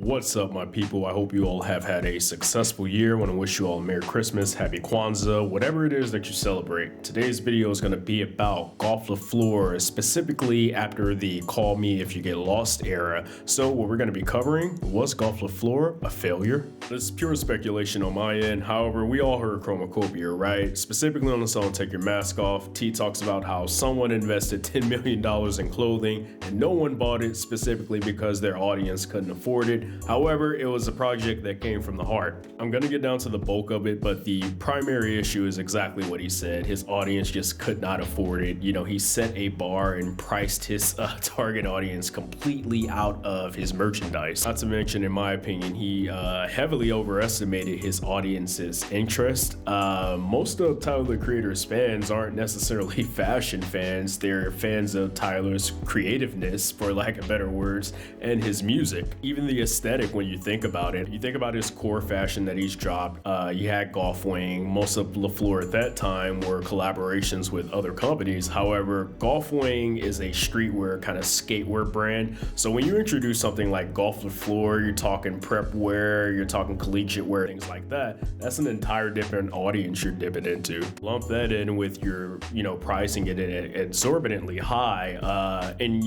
What's up, my people? I hope you all have had a successful year. I want to wish you all a Merry Christmas, Happy Kwanzaa, whatever it is that you celebrate. Today's video is going to be about GOLF le FLEUR, specifically after the Call Me If You Get Lost era. So what we're going to be covering, was GOLF le FLEUR a failure? This is pure speculation on my end. However, we all heard chromakopia, right? Specifically on the song Take Your Mask Off, T talks about how someone invested $10 million in clothing and no one bought it specifically because their audience couldn't afford it. However, it was a project that came from the heart. I'm gonna get down to the bulk of it, but the primary issue is exactly what he said. His audience just could not afford it. You know, he set a bar and priced his target audience completely out of his merchandise. Not to mention, in my opinion, he heavily overestimated his audience's interest. Most of Tyler the Creator's fans aren't necessarily fashion fans. They're fans of Tyler's creativeness, for lack of better words, and his music. Even the aesthetic, when you think about it, you think about his core fashion that he's dropped. You had Golf Wing. Most of le FLEUR at that time were collaborations with other companies. However, Golf Wing is a streetwear kind of skatewear brand. So when you introduce something like GOLF le FLEUR, you're talking prep wear, you're talking collegiate wear, things like that. That's an entire different audience you're dipping into. Lump that in with your, pricing it at exorbitantly high, and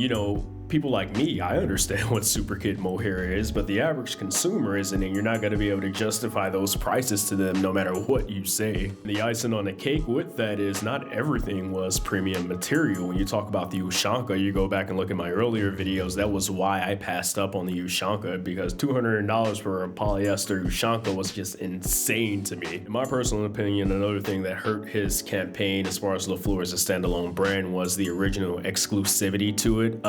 people like me, I understand what super kid mohair is, but the average consumer isn't, and you're not going to be able to justify those prices to them no matter what you say. The icing on the cake with that is not everything was premium material. When you talk about the Ushanka, you go back and look at my earlier videos, that was why I passed up on the Ushanka, because $200 for a polyester Ushanka was just insane to me. In my personal opinion, another thing that hurt his campaign as far as le FLEUR as a standalone brand was the original exclusivity to it.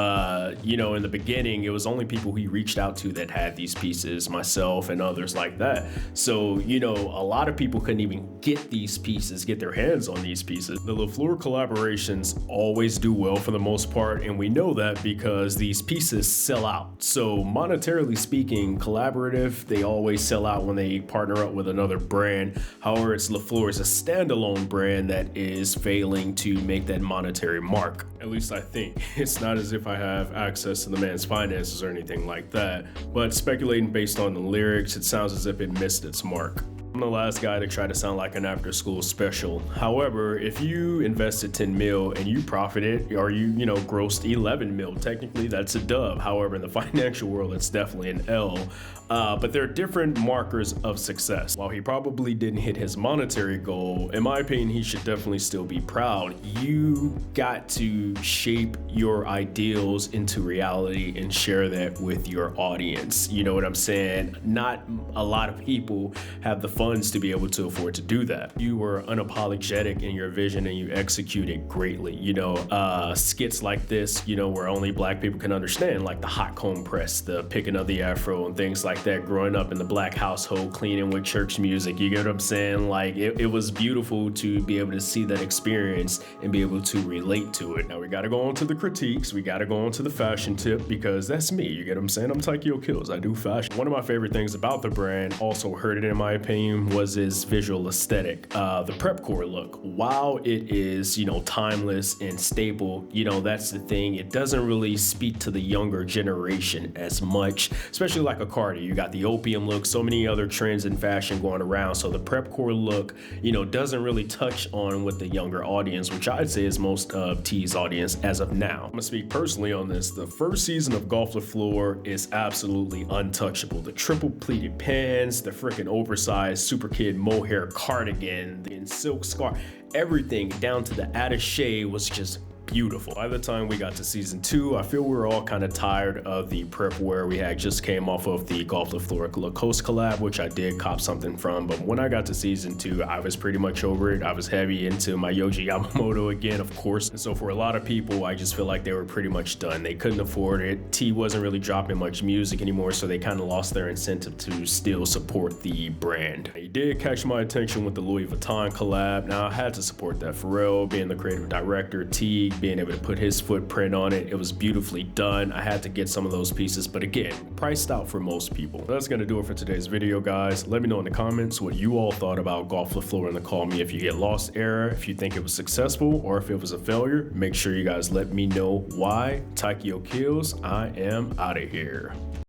In the beginning, it was only people he reached out to that had these pieces, myself and others like that. So, a lot of people couldn't even get these pieces, get their hands on these pieces. The le FLEUR collaborations always do well for the most part, and we know that because these pieces sell out. So monetarily speaking, collaborative, they always sell out when they partner up with another brand. However, it's le FLEUR is a standalone brand that is failing to make that monetary mark. At least I think. It's not as if I have access to the man's finances or anything like that, but speculating based on the lyrics, it sounds as if it missed its mark. I'm the last guy to try to sound like an after school special. However, if you invested 10 mil and you profited, or you grossed 11 mil, technically that's a dub. However, in the financial world, it's definitely an L. But there are different markers of success. While he probably didn't hit his monetary goal, in my opinion, he should definitely still be proud. You got to shape your ideals into reality and share that with your audience. You know what I'm saying? Not a lot of people have the funds to be able to afford to do that. You were unapologetic in your vision and you executed greatly. Skits like this, where only black people can understand, like the hot comb press, the picking of the afro and things like that, growing up in the black household, cleaning with church music. You get what I'm saying? Like it was beautiful to be able to see that experience and be able to relate to it. Now we got to go on to the critiques. We got to go on to the fashion tip, because that's me. You get what I'm saying? I'm Taikyo Kills. I do fashion. One of my favorite things about the brand, also hurt it in my opinion, was its visual aesthetic. The prepcore look, while it is, timeless and staple, that's the thing. It doesn't really speak to the younger generation as much, especially like a Cardi. You got the opium look, so many other trends in fashion going around. So the prepcore look, doesn't really touch on with the younger audience, which I'd say is most of T's audience as of now. I'm gonna speak personally on this. The first season of GOLF le FLEUR is absolutely untouchable. The triple pleated pants, the freaking oversized super kid mohair cardigan, the silk scarf, everything down to the attaché was just beautiful. By the time we got to season 2, I feel we were all kind of tired of the prep wear we had just came off of the GOLF le FLEUR Lacoste collab, which I did cop something from. But when I got to season 2, I was pretty much over it. I was heavy into my Yohji Yamamoto again, of course. And so for a lot of people, I just feel like they were pretty much done. They couldn't afford it. T wasn't really dropping much music anymore, so they kind of lost their incentive to still support the brand. He did catch my attention with the Louis Vuitton collab. Now I had to support that for real, being the creative director, T being able to put his footprint on it. It was beautifully done. I had to get some of those pieces, but again, priced out for most people. That's gonna do it for today's video, guys. Let me know in the comments what you all thought about GOLF le FLEUR and the Call Me If You Get Lost era. If you think it was successful or if it was a failure, make sure you guys let me know why. Taikyo Kills, I am out of here.